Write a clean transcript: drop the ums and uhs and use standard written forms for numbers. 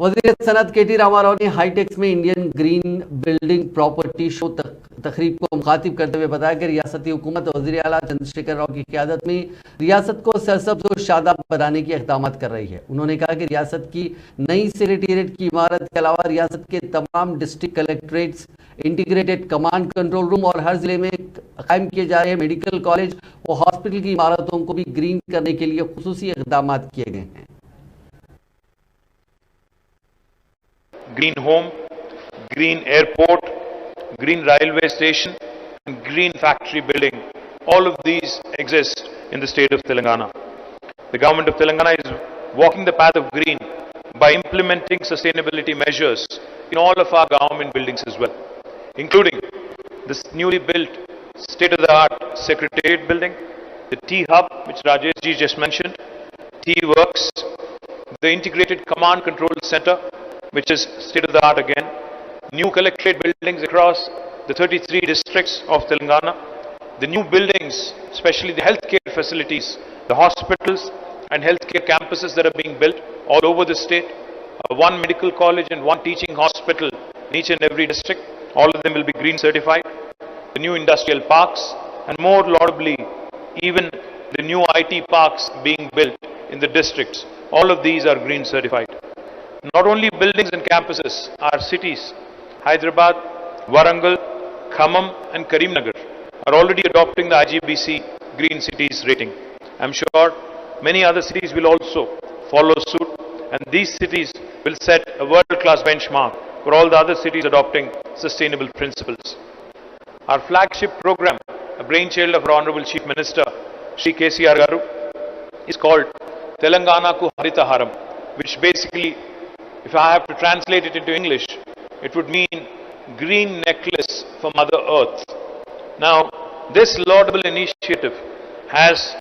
वज़ीर सनअत KT रामाराव ने हाईटेक्स में Indian green building property show तकरीब को मुखातिब करते हुए बताया कि रियासती हुकूमत वज़ीर आला चंद्रशेखर राव की क़यादत में रियासत को सरसब्ज़ और शादाब बनाने के इक़दाम कर रही है। उन्होंने कहा कि रियासत की नई सेक्रेटेरिएट की इमारत के अलावा रियासत के तमाम district collectorates, integrated command control room और हर जिले में कायम किए जा रहे मेडिकल कॉलेज और हॉस्पिटल की इमारतों को भी ग्रीन करने के लिए खुसूसी इक़दाम किए गए हैं। Green home, green airport, green railway station, and green factory building. All of these exist in the state of Telangana. The government of Telangana is walking the path of green by implementing sustainability measures in all of our government buildings as well, including this newly built state-of-the-art Secretariat building, the T-Hub, which Rajesh ji just mentioned, T-Works, the Integrated Command Control Center, which is state-of-the-art again, new collectorate buildings across the 33 districts of Telangana, the new buildings, especially the healthcare facilities, the hospitals and healthcare campuses that are being built all over the state, one medical college and one teaching hospital in each and every district, all of them will be green certified, the new industrial parks, and more laudably, even the new IT parks being built in the districts, all of these are green certified. Not only buildings and campuses, our cities, Hyderabad, Warangal, Khammam and Karimnagar are already adopting the IGBC Green Cities rating. I'm sure many other cities will also follow suit, and these cities will set a world-class benchmark for all the other cities adopting sustainable principles. Our flagship program, a brainchild of our Honorable Chief Minister, Shri KTR Garu, is called Telangana Ku Harita Haram, which basically, if I have to translate it into English, it would mean green necklace for Mother Earth. Now, this laudable initiative has